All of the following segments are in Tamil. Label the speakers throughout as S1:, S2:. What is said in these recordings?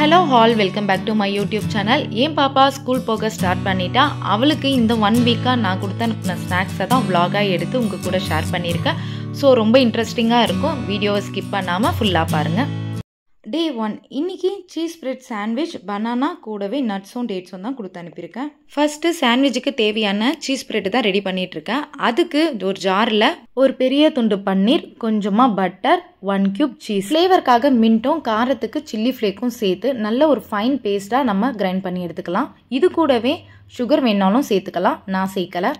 S1: Hello all, welcome back to my YouTube channel. என் பாப்பா ஸ்கூல் போக ஸ்டார்ட் பண்ணிட்டா. அவளுக்கு இந்த 1 வீக்கா நான் கொடுத்த ஸ்நாக்ஸை தான் vlog-ஆ எடுத்து உங்க கூட ஷேர் பண்ணியிருக்கேன். ஸோ ரொம்ப இன்ட்ரெஸ்டிங்காக இருக்கும். வீடியோவை ஸ்கிப் பண்ணாமல் ஃபுல்லாக பாருங்கள். Day 1 இன்னைக்கு சீஸ் பிரெட் சாண்ட்விச் பனானா கூடவே நட்ஸும் டேட்ஸும் தான் கொடுத்து அனுப்பியிருக்கேன். ஃபர்ஸ்ட்டு சாண்ட்விச்சுக்கு தேவையான சீஸ் பிரெட் தான் ரெடி பண்ணிகிட்ருக்கேன். அதுக்கு ஒரு ஜாரில் ஒரு பெரிய துண்டு பன்னீர், கொஞ்சமாக பட்டர், 1 கியூப் சீஸ், ஃப்ளேவருக்காக மின்ட்டும் காரத்துக்கு சில்லி ஃப்ளேக்கும் சேர்த்து நல்ல ஒரு ஃபைன் பேஸ்ட்டாக நம்ம கிரைண்ட் பண்ணி எடுத்துக்கலாம். இது கூடவே சுகர் வேணாலும் சேர்த்துக்கலாம், நான் சேர்க்கலை.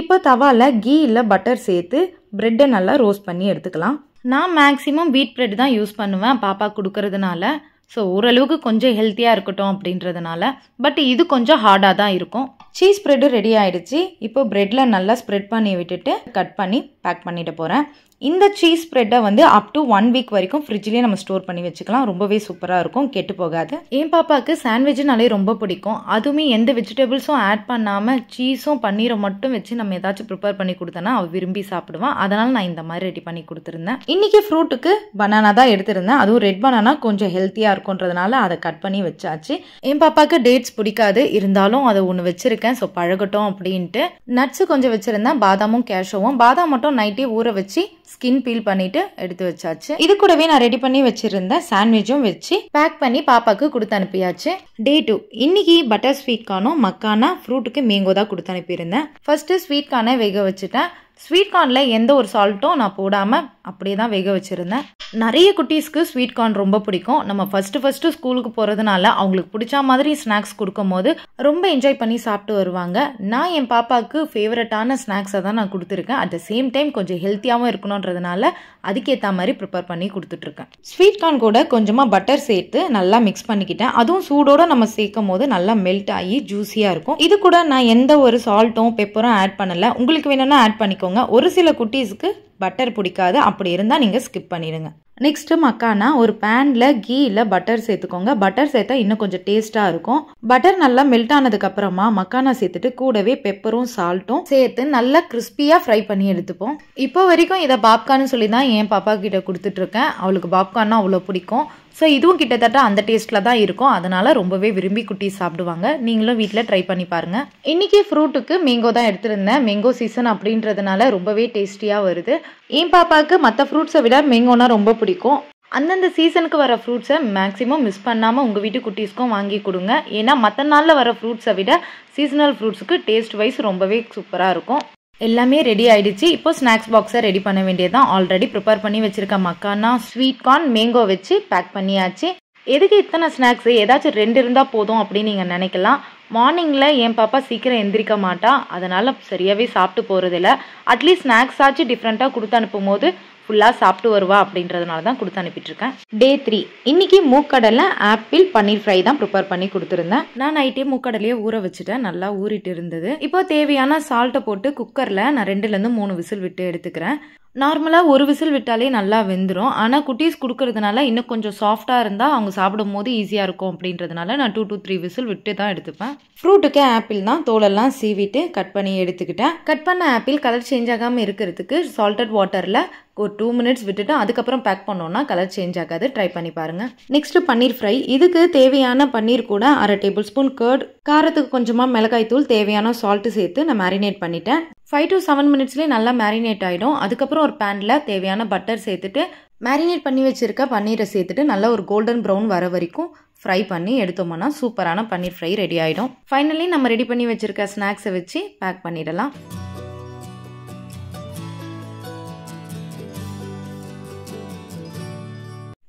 S1: இப்போ தவாவில் கீ இல்லை பட்டர் சேர்த்து ப்ரெட்டை நல்லா ரோஸ்ட் பண்ணி எடுத்துக்கலாம். நான் மேக்ஸிமம் வீட் பிரெட் தான் யூஸ் பண்ணுவேன் பாப்பா கொடுக்கறதுனால. ஸோ ஓரளவுக்கு கொஞ்சம் ஹெல்த்தியாக இருக்கட்டும் அப்படின்றதுனால. பட் இது கொஞ்சம் ஹார்டாக தான் இருக்கும். சீஸ் ப்ரெட்டு ரெடி ஆகிடுச்சு. இப்போ ப்ரெட்டில் நல்லா ஸ்ப்ரெட் பண்ணி விட்டுட்டு கட் பண்ணி பேக் பண்ணிட்டு போகிறேன். இந்த சீஸ் ப்ரெட்டை வந்து அப் டு 1 வீக் வரைக்கும் ஃப்ரிட்ஜ்லேயே நம்ம ஸ்டோர் பண்ணி வச்சுக்கலாம். ரொம்பவே சூப்பராக இருக்கும், கெட்டு போகாது. என் பாப்பாவுக்கு சாண்ட்விட்ஜ்னாலே ரொம்ப பிடிக்கும். அதுவுமே எந்த வெஜிடபிள்ஸும் ஆட் பண்ணாமல் சீஸும் பன்னீரை மட்டும் வச்சு நம்ம ஏதாச்சும் ப்ரிப்பேர் பண்ணி கொடுத்தோன்னா அவள் விரும்பி சாப்பிடுவான். அதனால் நான் இந்த மாதிரி ரெடி பண்ணி கொடுத்துருந்தேன். இன்றைக்கி ஃப்ரூட்டுக்கு பனானா தான் எடுத்திருந்தேன். அதுவும் ரெட் பனானா கொஞ்சம் ஹெல்த்தியாக இருக்குன்றதுனால அதை கட் பண்ணி வச்சாச்சு. என் பாப்பாவுக்கு டேட்ஸ் பிடிக்காது, இருந்தாலும் அதை ஒன்று வச்சுருக்கேன். ஸோ பழகட்டும் அப்படின்ட்டு. நட்ஸு கொஞ்சம் வச்சுருந்தேன், பாதாமும் கேஷுவும். பாதாம் மட்டும் நைட்டே ஊற வச்சு ஸ்கின் பீல் பண்ணிட்டு எடுத்து வச்சாச்சு. இது கூடவே நான் ரெடி பண்ணி வச்சிருந்த சாண்ட்விச்சும் வச்சு பேக் பண்ணி பாப்பாக்கு கொடுத்து அனுப்பியாச்சு. Day 2 இன்னைக்கு பட்டர் ஸ்வீட் கார்னும் மக்கானா ஃப்ரூட்டுக்கு மேங்கோ தான் கொடுத்து அனுப்பியிருந்தேன். ஃபர்ஸ்ட் ஸ்வீட் கார்னை வேக வச்சுட்டேன். ஸ்வீட் கார்னில் எந்த ஒரு சால்ட்டும் நான் போடாமல் அப்படியே தான் வேக வச்சுருந்தேன். நிறைய குட்டீஸ்க்கு ஸ்வீட் கார்ன் ரொம்ப பிடிக்கும். நம்ம ஃபஸ்ட்டு ஸ்கூலுக்கு போகிறதுனால அவங்களுக்கு பிடிச்ச மாதிரி ஸ்நாக்ஸ் கொடுக்கும் போது ரொம்ப என்ஜாய் பண்ணி சாப்பிட்டு வருவாங்க. நான் என் பாப்பாவுக்கு ஃபேவரட்டான ஸ்நாக்ஸை தான் நான் கொடுத்துருக்கேன். அட் த சேம் டைம் கொஞ்சம் ஹெல்த்தியாகவும் இருக்கணுன்றதுனால அதுக்கேற்ற மாதிரி ப்ரிப்பேர் பண்ணி கொடுத்துட்ருக்கேன். ஸ்வீட் கார்ன் கூட கொஞ்சமாக பட்டர் சேர்த்து நல்லா மிக்ஸ் பண்ணிக்கிட்டேன். அதுவும் சூடோடு நம்ம சேர்க்கும் போது நல்லா மெல்ட் ஆகி ஜூஸியாக இருக்கும். இது கூட நான் எந்த ஒரு சால்ட்டும் பெப்பரும் ஆட் பண்ணலை. உங்களுக்கு வேணும்னா ஆட் பண்ணிக்கோங்க. ஒரு சில குட்டீஸ்க்கு பட்டர் பிடிக்காது, அப்படி இருந்தால் நீங்கள் ஸ்கிப் பண்ணிடுங்க. நெக்ஸ்ட்டு மக்கானா ஒரு பேனில் கீ இல்லை பட்டர் சேர்த்துக்கோங்க. பட்டர் சேர்த்தா இன்னும் கொஞ்சம் டேஸ்ட்டாக இருக்கும். பட்டர் நல்லா மெல்ட் ஆனதுக்கப்புறமா மக்கானா சேர்த்துட்டு கூடவே பெப்பரும் சால்ட்டும் சேர்த்து நல்லா கிறிஸ்பியாக ஃப்ரை பண்ணி எடுத்துப்போம். இப்போ வரைக்கும் இதை பாப்கார்னு சொல்லி தான் என் பாப்பா கிட்ட கொடுத்துட்ருக்கேன். அவளுக்கு பாப்கார்னா அவ்வளோ பிடிக்கும். ஸோ இதுவும் கிட்டத்தட்ட அந்த டேஸ்ட்டில் தான் இருக்கும். அதனால ரொம்பவே விரும்பி குட்டி சாப்பிடுவாங்க. நீங்களும் வீட்டில் ட்ரை பண்ணி பாருங்கள். இன்றைக்கி ஃப்ரூட்டுக்கு மேங்கோ தான் எடுத்துருந்தேன். மேங்கோ சீசன் அப்படின்றதுனால ரொம்பவே டேஸ்டியாக வருது. என் பாப்பாவுக்கு மற்ற ஃப்ரூட்ஸை விட மேங்கோனா ரொம்ப பிடிக்கும். அந்தந்த சீசனுக்கு வர ஃப்ரூட்ஸை மேக்ஸிமம் மிஸ் பண்ணாமல் உங்கள் வீட்டு குட்டீஸ்க்கும் வாங்கி கொடுங்க. ஏன்னா மற்ற நாளில் வர ஃப்ரூட்ஸை விட சீசனல் ஃப்ரூட்ஸுக்கு டேஸ்ட் வைஸ் ரொம்பவே சூப்பராக இருக்கும். எல்லாமே ரெடி ஆயிடுச்சு. இப்போ ஸ்நாக்ஸ் பாக்ஸை ரெடி பண்ண வேண்டியதான். ஆல்ரெடி ப்ரிப்பேர் பண்ணி வச்சிருக்க மக்கானா, ஸ்வீட் கார்ன், மேங்கோ வச்சு பேக் பண்ணியாச்சு. எதுக்கு இத்தனை ஸ்நாக்ஸு, ஏதாச்சும் 2 இருந்தால் போதும் அப்படின்னு நீங்கள் நினைக்கலாம். மார்னிங்கில் என் பாப்பா சீக்கிரம் எந்திரிக்க மாட்டா, அதனால் சரியாகவே சாப்பிட்டு போகிறதில்ல. அட்லீஸ்ட் ஸ்நாக்ஸ் ஆச்சு டிஃப்ரெண்ட்டாக கொடுத்து அனுப்பும் போது ஃபுல்லாக சாப்பிட்டு வருவா அப்படின்றதுனால தான் கொடுத்து அனுப்பிட்டுருக்கேன். Day 3 இன்னைக்கு மூக்கடலை, ஆப்பிள், பன்னீர் ஃப்ரை தான் ப்ரிப்பேர் பண்ணி கொடுத்துருந்தேன். நான் நைட்டே மூக்கடலையே ஊற வச்சுட்டேன், நல்லா ஊறிட்டு இருந்தது. இப்போ தேவையான சால்ட்டை போட்டு குக்கரில் நான் 2லேருந்து 3 விசில் விட்டு எடுத்துக்கிறேன். நார்மலாக ஒரு விசில் விட்டாலே நல்லா வெந்துடும். ஆனால் குட்டீஸ் கொடுக்கறதுனால இன்னும் கொஞ்சம் சாஃப்டாக இருந்தால் அவங்க சாப்பிடும் போது ஈஸியாக இருக்கும் அப்படின்றதுனால நான் 2 to 3 விசில் விட்டு தான் எடுத்துப்பேன். ஃப்ரூட்டுக்கு ஆப்பிள் தான் தோலெல்லாம் சீவிட்டு கட் பண்ணி எடுத்துக்கிட்டேன். கட் பண்ண ஆப்பிள் கலர் சேஞ்ச் ஆகாமல் இருக்கிறதுக்கு சால்டட் வாட்டரில் ஒரு 2 மினிட்ஸ் விட்டுட்டு அதுக்கப்புறம் பேக் பண்ணோன்னா கலர் சேஞ்ச் ஆகாது. ட்ரை பண்ணி பாருங்கள். நெக்ஸ்ட்டு பன்னீர் ஃப்ரை. இதுக்கு தேவையான பன்னீர் கூட 1/2 டேபிள் ஸ்பூன் கர்ட், காரத்துக்கு கொஞ்சமாக மிளகாய் தூள், தேவையான சால்ட்டு சேர்த்து நான் மேரினேட் பண்ணிட்டேன். 5 to 7 மினிட்ஸ்லேயே நல்லா மேரினேட் ஆகிடும். அதுக்கப்புறம் ஒரு பேனில் தேவையான பட்டர் சேர்த்துட்டு மேரினேட் பண்ணி வச்சுருக்க பன்னீரை சேர்த்துட்டு நல்லா ஒரு கோல்டன் ப்ரௌன் வர வரைக்கும் ஃப்ரை பண்ணி எடுத்தோம்னா சூப்பரான பன்னீர் ஃப்ரை ரெடி ஆகிடும். ஃபைனலி நம்ம ரெடி பண்ணி வச்சுருக்க ஸ்நாக்ஸை வச்சு பேக் பண்ணிடலாம்.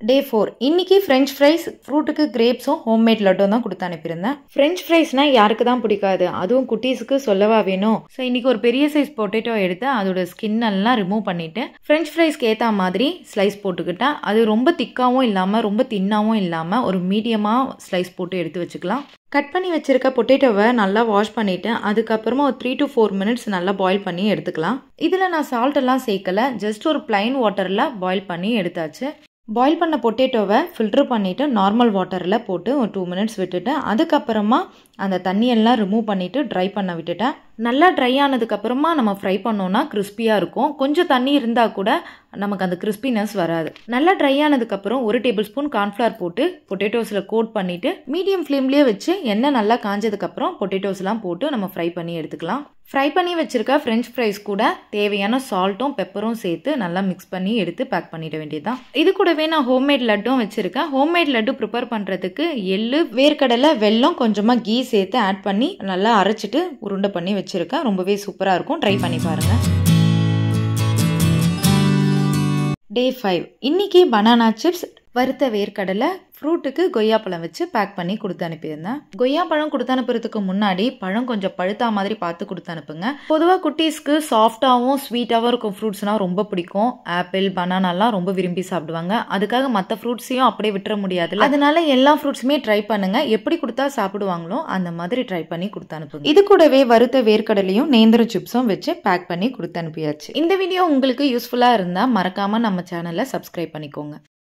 S1: Day 4 இன்னைக்கு ஃப்ரெஞ்ச் ஃப்ரைஸ், ஃப்ரூட்டுக்கு கிரேப்ஸும் ஹோம்மேட் லட்டும் தான் கொடுத்து அனுப்பியிருந்தேன். ஃப்ரெஞ்ச் ஃப்ரைஸ்னால் யாருக்கு தான் பிடிக்காது, அதுவும் குட்டீஸுக்கு சொல்லவா வேணும். ஸோ இன்னைக்கு ஒரு பெரிய சைஸ் பொட்டேட்டோ எடுத்து அதோட ஸ்கின் எல்லாம் ரிமூவ் பண்ணிவிட்டு ஃப்ரெஞ்ச் ஃப்ரைஸ்க்கு ஏற்ற மாதிரி ஸ்லைஸ் போட்டுக்கிட்டேன். அது ரொம்ப திக்காகவும் இல்லாமல் ரொம்ப தின்னாகவும் இல்லாமல் ஒரு மீடியமாக ஸ்லைஸ் போட்டு எடுத்து வச்சுக்கலாம். கட் பண்ணி வச்சிருக்க பொட்டேட்டோவை நல்லா வாஷ் பண்ணிவிட்டு அதுக்கப்புறமா ஒரு 3 to 4 மினிட்ஸ் நல்லா பாயில் பண்ணி எடுத்துக்கலாம். இதில் நான் சால்ட் எல்லாம் சேர்க்கலை, ஜஸ்ட் ஒரு பிளைன் வாட்டரில் பாயில் பண்ணி எடுத்தாச்சு. பாயில் பண்ண பொட்டேட்டோவை ஃபில்டர் பண்ணிவிட்டு நார்மல் வாட்டரில் போட்டு ஒரு 2 மினிட்ஸ் விட்டுட்டு அதுக்கப்புறமா அந்த தண்ணியெல்லாம் ரிமூவ் பண்ணிவிட்டு ட்ரை பண்ண விட்டுட்டேன். நல்லா ட்ரை ஆனதுக்கப்புறமா நம்ம ஃப்ரை பண்ணோன்னா கிறிஸ்பியாக இருக்கும். கொஞ்சம் தண்ணி இருந்தால் கூட நமக்கு அந்த கிறிஸ்பினஸ் வராது. நல்லா ட்ரை ஆனதுக்கப்புறம் 1 டேபிள் ஸ்பூன் கார்ன்ஃப்ளவர் போட்டு பொட்டேட்டோஸில் கோட் பண்ணிவிட்டு மீடியம் ஃப்ளேம்லேயே வச்சு எண்ணெய் நல்லா காஞ்சதுக்கப்புறம் பொட்டேட்டோஸ்லாம் போட்டு நம்ம ஃப்ரை பண்ணி எடுத்துக்கலாம். ஃப்ரை பண்ணி வச்சுருக்க ஃப்ரெஞ்ச் ஃப்ரைஸ் கூட தேவையான சால்ட்டும் பெப்பரும் சேர்த்து நல்லா மிக்ஸ் பண்ணி எடுத்து பேக் பண்ணிட வேண்டியதுதான். இது கூடவே நான் ஹோம்மேட் லட்டும் வச்சுருக்கேன். ஹோம்மேட் லட்டு ப்ரிப்பேர் பண்ணுறதுக்கு எள்ளு, வேர்க்கடலை, வெல்லம், கொஞ்சமாக கீ சேர்த்து ஆட் பண்ணி நல்லா அரைச்சிட்டு உருண்டை பண்ணி வச்சுருக்கேன். ரொம்பவே சூப்பராக இருக்கும். ட்ரை பண்ணி பாருங்கள். Day 5 இன்னைக்கு பனானா சிப்ஸ், வறுத்த வேர்க்கடலை, ஃப்ரூட்டுக்கு கொய்யாப்பழம் வச்சு பேக் பண்ணி கொடுத்து அனுப்பியிருந்தேன். கொய்யாப்பழம் கொடுத்து அனுப்புறதுக்கு முன்னாடி பழம் கொஞ்சம் பழுத்தா மாதிரி பார்த்து கொடுத்து அனுப்புங்க. பொதுவாக குட்டீஸ்க்கு சாஃப்டாகவும் ஸ்வீட்டாகவும் இருக்கும் ஃப்ரூட்ஸ்னால் ரொம்ப பிடிக்கும். ஆப்பிள், பனானாலாம் ரொம்ப விரும்பி சாப்பிடுவாங்க. அதுக்காக மற்ற ஃப்ரூட்ஸையும் அப்படியே விட்டுற முடியாது. அதனால எல்லா ஃப்ரூட்ஸுமே ட்ரை பண்ணுங்க. எப்படி கொடுத்தா சாப்பிடுவாங்களோ அந்த மாதிரி ட்ரை பண்ணி கொடுத்து அனுப்புங்க. இது கூடவே வறுத்த வேர்க்கடலையும் நேந்திர சிப்ஸும் வச்சு பேக் பண்ணி கொடுத்து அனுப்பியாச்சு. இந்த வீடியோ உங்களுக்கு யூஸ்ஃபுல்லாக இருந்தால் மறக்காம நம்ம சேனலை சப்ஸ்கிரைப் பண்ணிக்கோங்க.